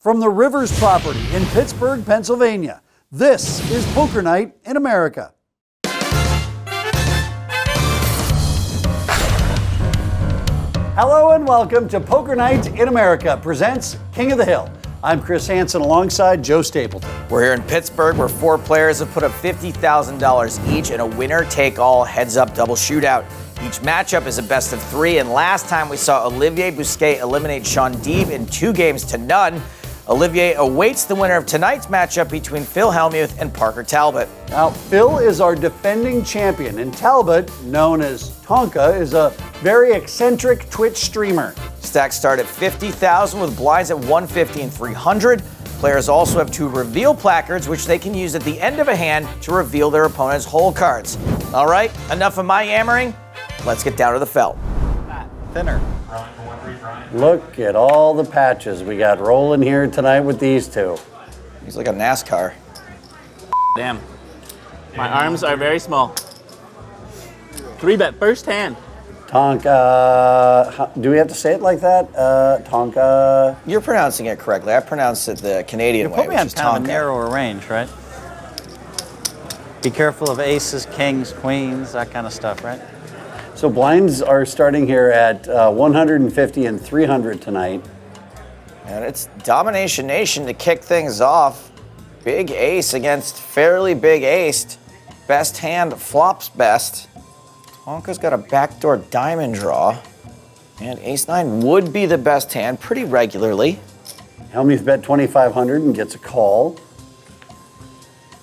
From the Rivers property in Pittsburgh, Pennsylvania, this is Poker Night in America. Hello and welcome to Poker Night in America presents King of the Hill. I'm Chris Hansen alongside Joe Stapleton. We're here in Pittsburgh where four players have put up $50,000 each in a winner-take-all heads-up double shootout. Each matchup is a best of three, and last time we saw Olivier BUSQUET eliminate SHAUN in 2-0. Olivier awaits the winner of tonight's matchup between Phil Hellmuth and Parker Talbot. Now, Phil is our defending champion, and Talbot, known as Tonka, is a very eccentric Twitch streamer. Stacks start at $50,000 with blinds at $150 and $300. Players also have two reveal placards, which they can use at the end of a hand to reveal their opponent's hole cards. All right, enough of my yammering. Let's get down to the felt. Thinner. Look at all the patches we got rolling here tonight with these two. He's like a NASCAR. Damn. My arms are very small. 3-bet, first hand. Tonka, do we have to say it like that? Tonka. You're pronouncing it correctly. I pronounced it the Canadian way, Put me which on is kind of a Tonka. narrower range, right? Be careful of aces, kings, queens, that kind of stuff, right? So blinds are starting here at 150 and 300 tonight. And it's Domination Nation to kick things off. Big ace against fairly big ace. Best hand flops best. Tonka's got a backdoor diamond draw. And ace-9 would be the best hand pretty regularly. Hellmuth bet 2,500 and gets a call.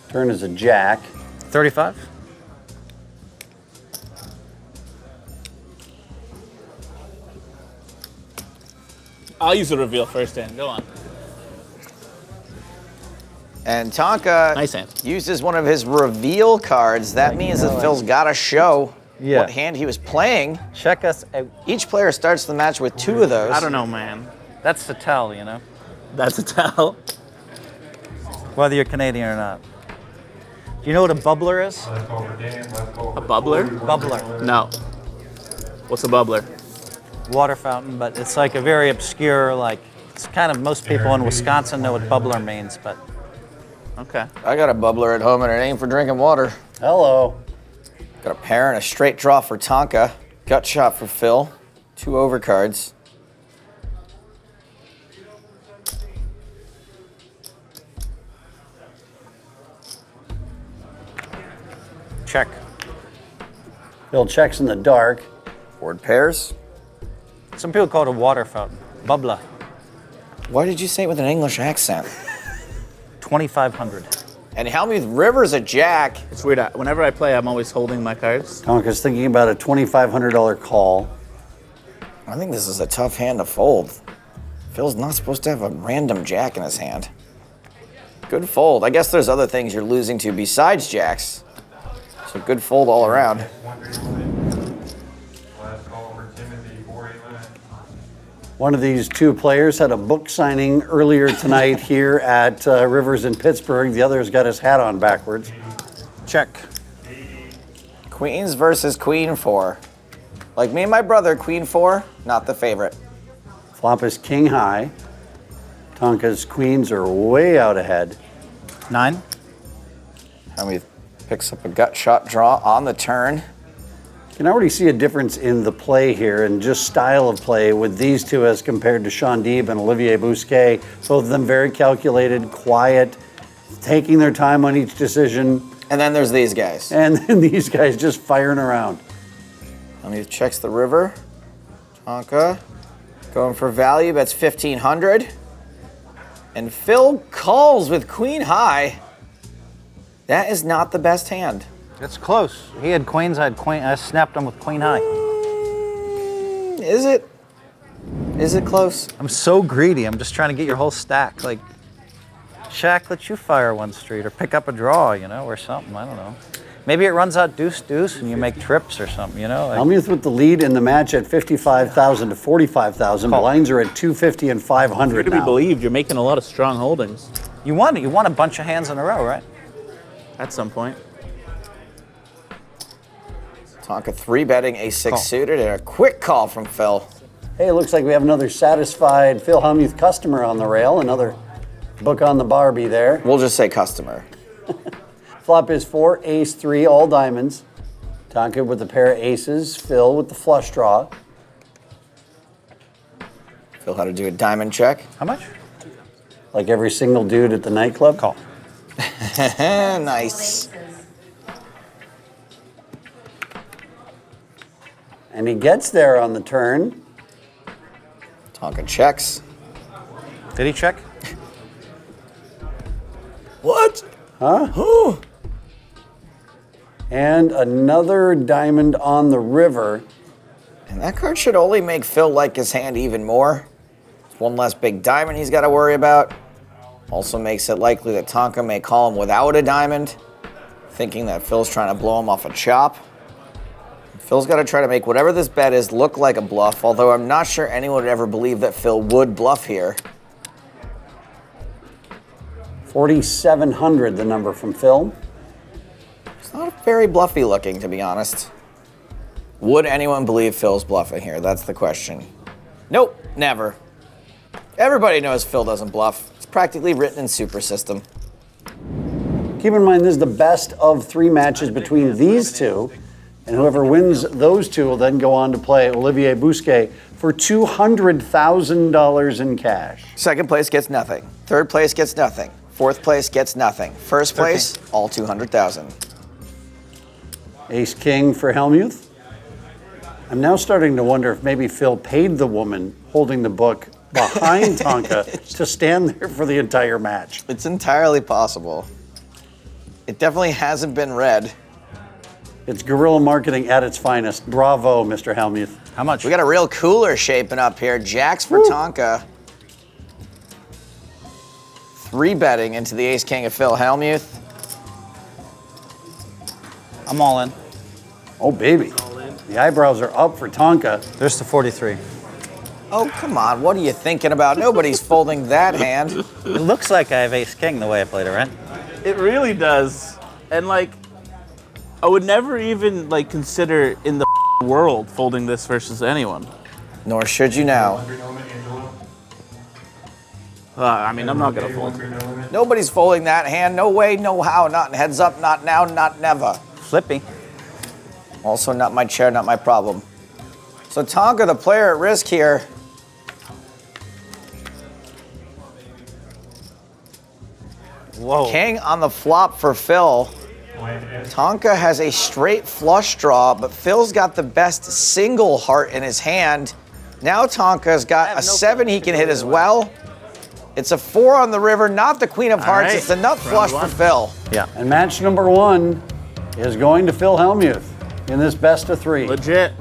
Turn is a jack. 35? I'll use the reveal first hand. Go on. And Tonka Nice hand. uses one of his reveal cards. That means that Phil's got to show what hand he was playing. Check us out. Each player starts the match with two of those. I don't know, man. That's the tell, you know, That's a tell. whether you're Canadian or not. Do you know what a bubbler is? A bubbler? Bubbler. No. What's a bubbler? Water fountain, but it's like a very obscure, like, it's kind of, most people in Wisconsin know what bubbler means, but. Okay. I got a bubbler at home and it ain't for drinking water. Hello. Got a pair and a straight draw for Tonka. Gut shot for Phil. Two overcards. Check. Phil checks in the dark. Board pairs. Some people call it a water fountain. Bubbler. Why did you say it with an English accent? 2,500. And Hellmuth River's a jack. It's weird. Whenever I play, I'm always holding my cards. Tonka's thinking about a $2,500 call. I think this is a tough hand to fold. Phil's not supposed to have a random jack in his hand. Good fold. I guess there's other things you're losing to besides jacks. So good fold all around. One of these two players had a book signing earlier tonight here at Rivers in Pittsburgh. The other's got his hat on backwards. Check. Queens versus Queen 4. Like me and my brother, Queen 4, not the favorite. Flop is king high. Tonka's queens are way out ahead. 9? Hellmuth picks up a gut shot draw on the turn. You can already see a difference in the play here and just style of play with these two as compared to SHAUN and Olivier BUSQUET. Both of them very calculated, quiet, taking their time on each decision. And then there's these guys. And then these guys just firing around. Hellmuth checks the river. Tonka going for value, bets 1,500. And Phil calls with queen high. That is not the best hand. It's close. He had queens, I had queen. I snapped him with queen high. Is it? Is it close? I'm so greedy. I'm just trying to get your whole stack. Like, Shaq, let you fire one street or pick up a draw, you know, or something. I don't know. Maybe it runs out deuce-deuce and you make trips or something, you know? Like, Hellmuth with the lead in the match at 55,000 to 45,000. Blinds are at 250 and 500 To be now. believed, you're making a lot of strong holdings you want a bunch of hands in a row, right? at some point. Tonka 3-betting a 6 suited and a quick call from Phil. Hey, it looks like we have another satisfied Phil Hellmuth customer on the rail. Another Book on the Barbie there. We'll just say customer. Flop is 4, ace 3, all diamonds. Tonka with the pair of aces. Phil with the flush draw. Phil how to do a diamond check. How much? Like every single dude at the nightclub. Call. Nice. And he gets there on the turn. Tonka checks. Did he check? What? Huh? And another diamond on the river. And that card should only make Phil like his hand even more. It's one less big diamond he's got to worry about. Also makes it likely that Tonka may call him without a diamond, thinking that Phil's trying to blow him off a chop. Phil's got to try to make whatever this bet is look like a bluff, although I'm not sure anyone would ever believe that Phil would bluff here. 4,700, the number from Phil. It's not very bluffy looking, to be honest. Would anyone believe Phil's bluffing here? That's the question. Nope, never. Everybody knows Phil doesn't bluff. It's practically written in Super System. Keep in mind, this is the best of 3 matches between these two. And whoever wins those two will then go on to play Olivier Bousquet for $200,000 in cash. Second place gets nothing. Third place gets nothing. Fourth place gets nothing. First place, all 200,000. Ace King for Hellmuth. I'm now starting to wonder if maybe Phil paid the woman holding the book behind Tonka to stand there for the entire match. It's entirely possible. It definitely hasn't been read. It's guerrilla marketing at its finest. Bravo, Mr. Hellmuth. How much? We got a real cooler shaping up here. Jacks for Tonka. 3 betting into the Ace King of Phil Hellmuth. I'm all in. Oh, baby. The eyebrows are up for Tonka. There's the 43. Oh, come on. What are you thinking about? Nobody's folding that hand. It looks like I have ace king the way I played it, right? It really does. And like, I would never even like consider in the world folding this versus anyone. Nor should you now. I mean, I'm not gonna fold. Nobody's folding that hand. No way, no how. Not in heads up, not now, not never. Flippy. Also not my chair, not my problem. So Tonka, the player at risk here. Whoa. King on the flop for Phil. Tonka has a straight flush draw, but Phil's got the best single heart in his hand. Now Tonka's got a 7 he can hit as well. It's a 4 on the river, not the queen of hearts. right. It's the nut flush for Phil. Yeah. And match number 1 is going to Phil Hellmuth in this best of 3. Legit.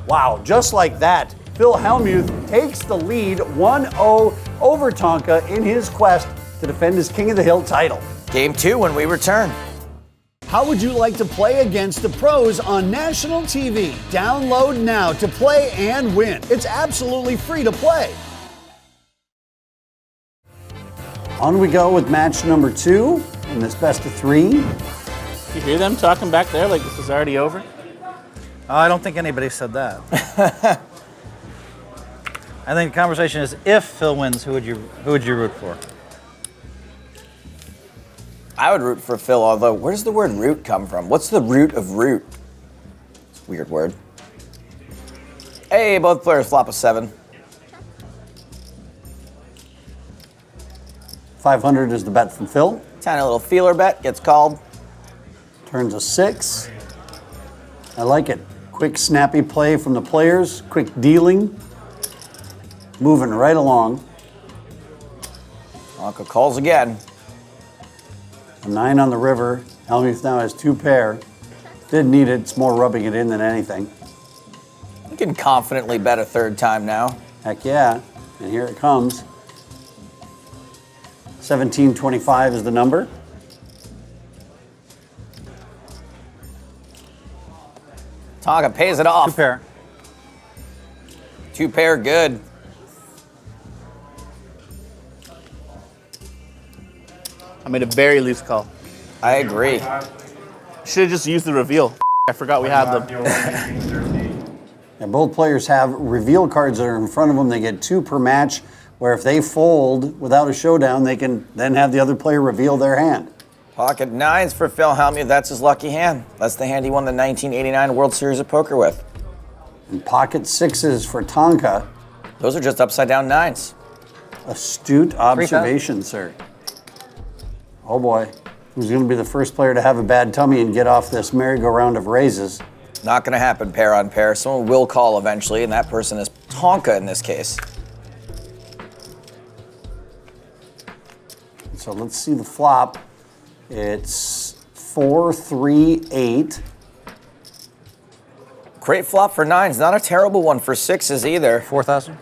Wow, just like that, Phil Hellmuth takes the lead 1-0 over Tonka in his quest to defend his King of the Hill title. Game 2 when we return. How would you like to play against the pros on national TV? Download now to play and win. It's absolutely free to play. On we go with match number 2 in this best of 3. You hear them talking back there like this is already over? Oh, I don't think anybody said that. I think the conversation is if Phil wins, who would you root for? I would root for Phil, although where does the word root come from? What's the root of root? It's a weird word. Hey, both players flop a 7. 500 is the bet from Phil. Tiny little feeler bet gets called. Turns a 6. I like it. Quick, snappy play from the players. Quick dealing. Moving right along. Tonka calls again. A 9 on the river. Hellmuth now has 2 pair. Didn't need it. It's more rubbing it in than anything. You can confidently bet a 3rd time now. Heck yeah. And here it comes. 1725 is the number. Tonka pays it off. 2 pair. 2 pair good. I made a very loose call. I agree. Should have just used the reveal. I forgot we had them. And both players have reveal cards that are in front of them. They get 2 per match where if they fold without a showdown, they can then have the other player reveal their hand. Pocket nines for Phil Hellmuth. That's his lucky hand. That's the hand he won the 1989 World Series of Poker with. And pocket sixes for Tonka. Those are just upside down nines. Astute observation, sir. Oh boy. Who's going to be the first player to have a bad tummy and get off this merry-go-round of raises? Not going to happen pair on pair. Someone will call eventually, and that person is Tonka in this case. So let's see the flop. It's 4, 3, 8. Great flop for nines. Not a terrible one for sixes either. 4,000.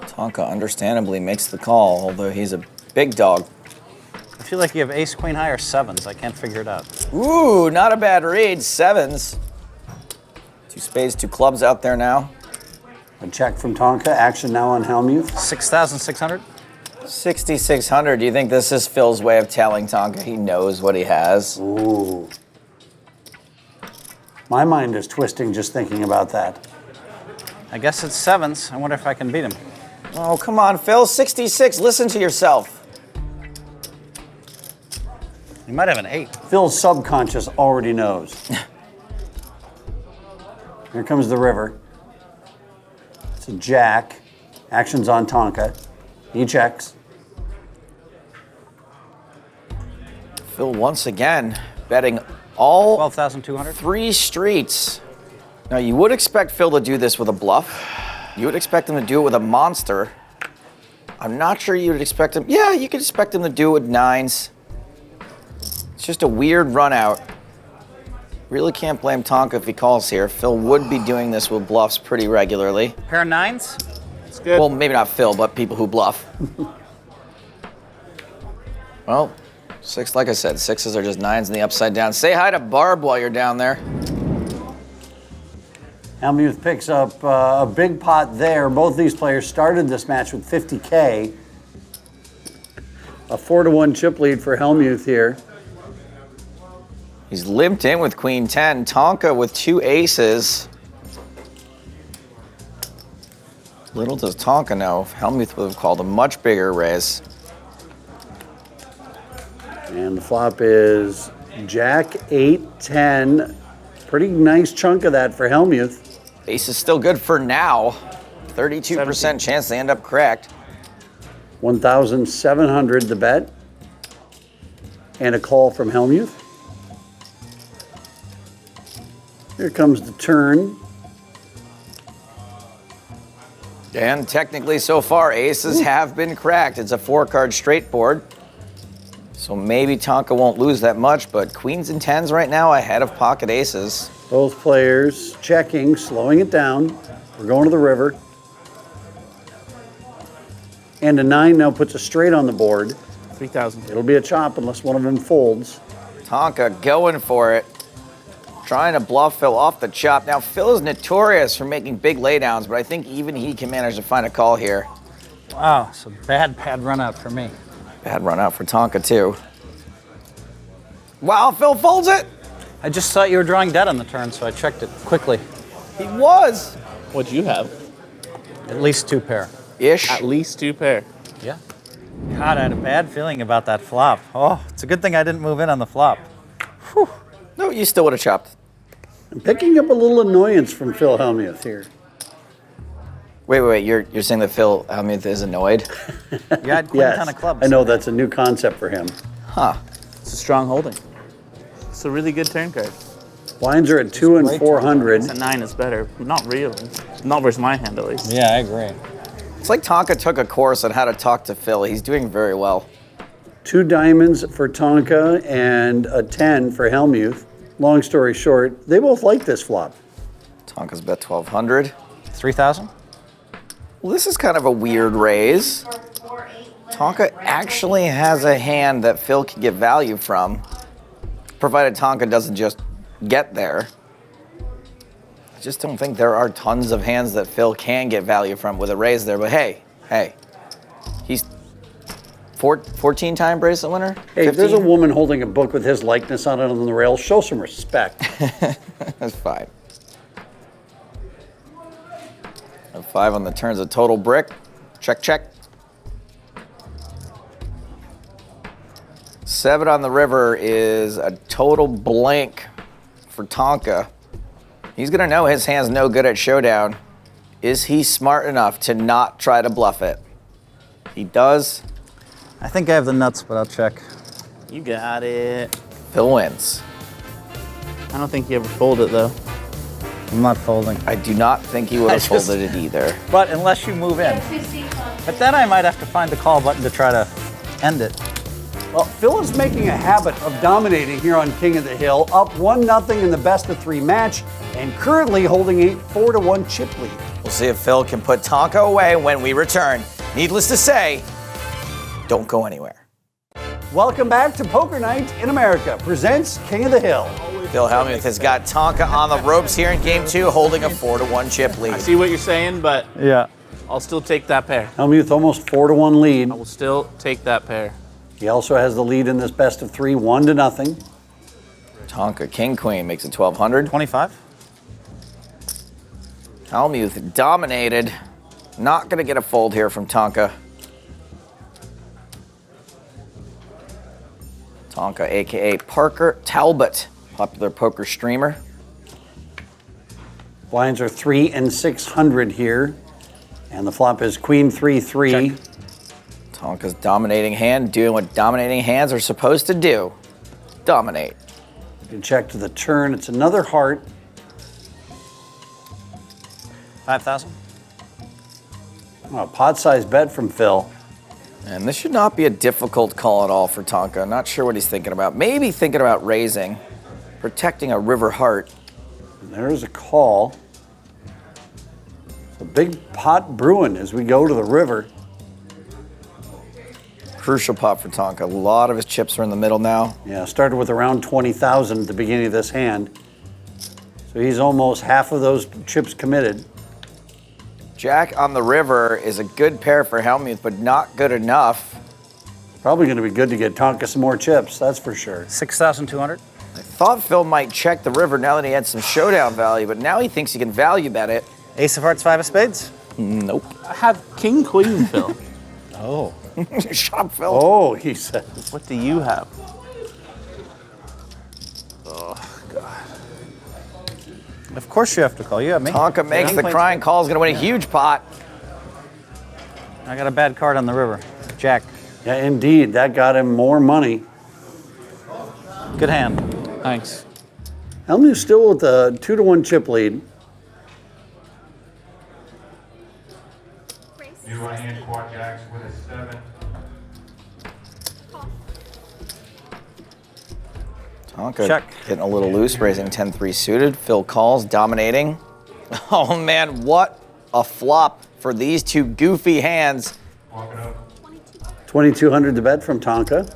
Tonka understandably makes the call, although he's a big dog. I feel like you have ace, queen high, or sevens. I can't figure it out. Ooh, not a bad read. Sevens. Two spades, two clubs out there now. A check from Tonka. Action now on Hellmuth. 6,600. 6,600. Do you think this is Phil's way of telling Tonka he knows what he has? Ooh. My mind is twisting just thinking about that. I guess it's sevens. I wonder if I can beat him. Oh, come on, Phil. 66. Listen to yourself. You might have an 8. Phil's subconscious already knows. Here comes the river. It's a jack. Action's on Tonka. He checks. Phil once again betting all 12,200. 3 streets. Now, you would expect Phil to do this with a bluff. You would expect him to do it with a monster. I'm not sure you would expect him. Yeah, you could expect him to do it with nines. It's just a weird run out. Really can't blame Tonka if he calls here. Phil would be doing this with bluffs pretty regularly. Pair of nines. It's good. Well, maybe not Phil, but people who bluff. Well, six, like I said, sixes are just nines in the upside down. Say hi to Barb while you're down there. Hellmuth picks up a big pot there. Both these players started this match with 50K. A 4-1 chip lead for Hellmuth here. He's limped in with queen 10. Tonka with 2 aces. Little does Tonka know, Hellmuth would have called a much bigger raise. And the flop is Jack 8, 10. Pretty nice chunk of that for Hellmuth. Ace is still good for now. 32% chance they end up correct. 1,700 the bet. And a call from Hellmuth. Here comes the turn. And technically so far, aces have been cracked. It's a 4-card straight board. So maybe Tonka won't lose that much, but queens and 10s right now ahead of pocket aces. Both players checking, slowing it down. We're going to the river. And a 9 now puts a straight on the board. 3,000. It'll be a chop unless one of them folds. Tonka going for it. Trying to bluff Phil off the chop. Now, Phil is notorious for making big laydowns, but I think even he can manage to find a call here. Wow, it's a bad run out for me. Bad run out for Tonka, too. Wow, Phil folds it. I just thought you were drawing dead on the turn, so I checked it quickly. He was. What'd you have? At least 2 pair. Ish. At least 2 pair. Yeah. God, I had a bad feeling about that flop. Oh, it's a good thing I didn't move in on the flop. Whew. No, you still would have chopped. I'm picking up a little annoyance from Phil Hellmuth here. Wait. You're saying that Phil Hellmuth is annoyed? You had queen Yes, 10 of clubs. I know that's a new concept for him. Huh. It's a strong holding. It's a really good turn card. Blinds are at 2 and 400. A 9 is better. Not really. Not versus my hand, at least. Yeah, I agree. It's like Tonka took a course on how to talk to Phil. He's doing very well. 2 diamonds for Tonka and a 10 for Hellmuth. Long story short, they both like this flop. Tonka's bet 1,200. 3,000? Well, this is kind of a weird raise. Tonka actually has a hand that Phil can get value from, provided Tonka doesn't just get there. I just don't think there are tons of hands that Phil can get value from with a raise there, but hey, he's 14-time bracelet winner? Hey, if there's a 15? woman holding a book with his likeness on it on the rail, show some respect. That's 5. A 5 on the turns of total brick. Check, check. 7 on the river is a total blank for Tonka. He's gonna know his hand's no good at showdown. Is he smart enough to not try to bluff it? He does. I think I have the nuts, but I'll check. You got it. Phil wins. I don't think you ever fold it though. I'm not folding. I do not think he would have I just- folded it either. But unless you move in. But then I might have to find the call button to try to end it. Well, Phil is making a habit of dominating here on King of the Hill, up 1-0 in the best-of-3 match, and currently holding a 4-1 chip lead. We'll see if Phil can put Tonka away when we return. Needless to say, don't go anywhere. Welcome back to Poker Night in America presents King of the Hill. Phil Hellmuth has got Tonka on the ropes here in Game 2, holding a 4-1 chip I lead. see what you're saying, but Yeah. I'll still take that pair. Hellmuth almost 4-1 lead. I will still take that pair. He also has the lead in this best-of-3, 1-0. Tonka King Queen makes it 1200. 25? Hellmuth dominated. Not going to get a fold here from Tonka. Tonka, a.k.a. Parker Talbot, popular poker streamer. Blinds are 3 and 600 here. And the flop is Queen 3-3. Check. Tonka's dominating hand, doing what dominating hands are supposed to do. Dominate. You can check to the turn. It's another heart. 5,000? Oh, pot-sized bet from Phil. And this should not be a difficult call at all for Tonka. Not sure what he's thinking about. Maybe thinking about raising, protecting a river heart. And there's a call. It's a big pot brewing as we go to the river. Crucial pot for Tonka. A lot of his chips are in the middle now. Yeah, started with around 20,000 at the beginning of this hand. So he's almost half of those chips committed. Jack on the river is a good pair for Hellmuth, but not good enough. Probably going to be good to get Tonka some more chips, that's for sure. 6,200? I thought Phil might check the river now that he had some showdown value, but now he thinks he can value bet it. Ace of hearts, 5 of spades? Nope. I have King Queen, Phil. Oh. Shut up, Phil. Oh, he says. What do you have? Of course you have to call. You have me. Tonka makes King the queen crying call. Is going to win a huge pot. I got a bad card on the river. Jack. Yeah, indeed, that got him more money. Good hand. Thanks. Hellmuth still with a 2-1 chip lead. New right hand quad jacks with a 7. Tonka Check. getting a little loose, raising 10-3 suited. Phil calls, dominating. Oh man, what a flop for these two goofy hands. Walking up. 2,200 to bet from Tonka.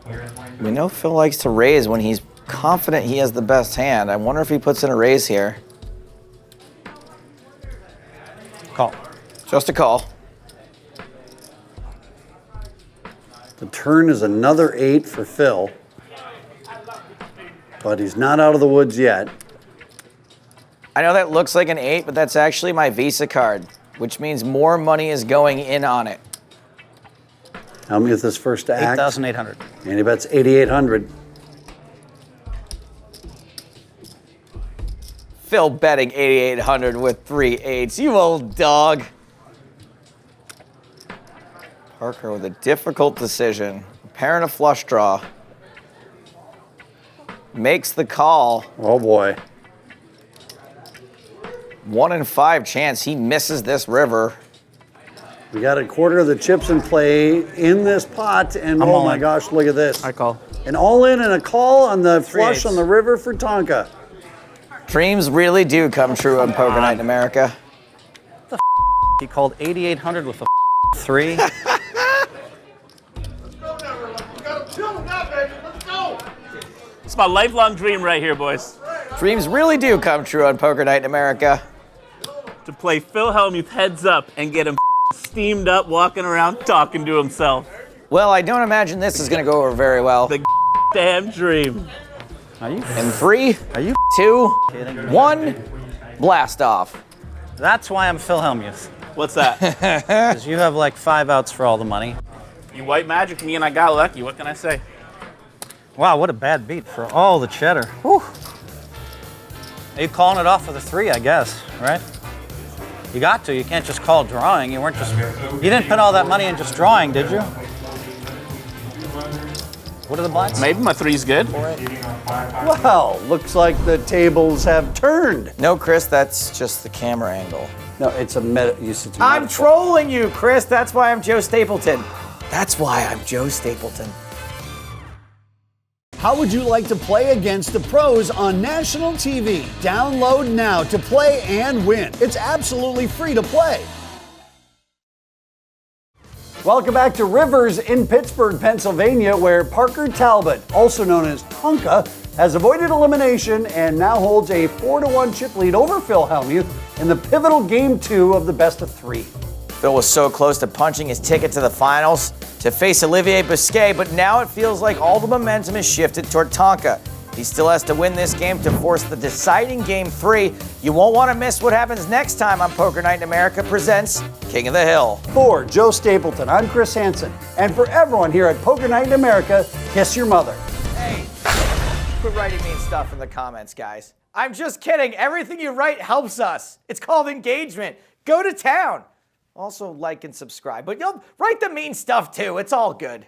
Clear at 22. We know Phil likes to raise when he's confident he has the best hand. I wonder if he puts in a raise here. Call. Just a call. The turn is another 8 for Phil. But he's not out of the woods yet. I know that looks like an 8, but that's actually my Visa card, which means more money is going in on it. Hellmuth is first to act. 8,800. And he bets 8,800. Phil betting 8,800 with 3 8s. You old dog. Parker with a difficult decision. Pairing a flush draw. Makes the call. Oh boy. 1 in 5 chance he misses this river. We got a quarter of the chips in play in this pot, and I'm oh all my in. gosh, look at this. I call. An all-in and a call on the flush eights. on the river for Tonka. Dreams really do come true on Poker Night in America. He called 8,800 with a 3. It's my lifelong dream right here, boys. Dreams really do come true on Poker Night in America. To play Phil Hellmuth heads up and get him steamed up, walking around talking to himself. Well, I don't imagine this is going to go over very well. The damn dream. Are you? In 3, Are you 2, kidding me? 1, blast off. That's why I'm Phil Hellmuth. What's that? Because you have like 5 outs for all the money. You white magic me and I got lucky. What can I say? Wow, what a bad beat for all the cheddar. Whew. Are you calling it off with a 3, I guess, right? You got to. You can't just call drawing. You weren't just. You didn't put all that money in just drawing, did you? What are the blinds? Maybe my 3's good. Well, looks like the tables have turned. No, Chris, that's just the camera angle. No, it's a I'm trolling you, Chris. That's why I'm Joe Stapleton. That's why I'm Joe Stapleton. How would you like to play against the pros on national TV? Download now to play and win. It's absolutely free to play. Welcome back to Rivers in Pittsburgh, Pennsylvania, where Parker Talbot, also known as Tonka, has avoided elimination and now holds a 4-1 chip lead over Phil Hellmuth in the pivotal Game 2 of the best-of-3. Phil was so close to punching his ticket to the finals to face Olivier Bousquet, but now it feels like all the momentum is shifted toward Tonka. He still has to win this game to force the deciding Game 3. You won't want to miss what happens next time on Poker Night in America presents King of the Hill. For Joe Stapleton, I'm Chris Hansen. And for everyone here at Poker Night in America, kiss your mother. Hey, quit writing mean stuff in the comments, guys. I'm just kidding. Everything you write helps us. It's called engagement. Go to town. Also, like and subscribe. But you'll write the mean stuff too. It's all good.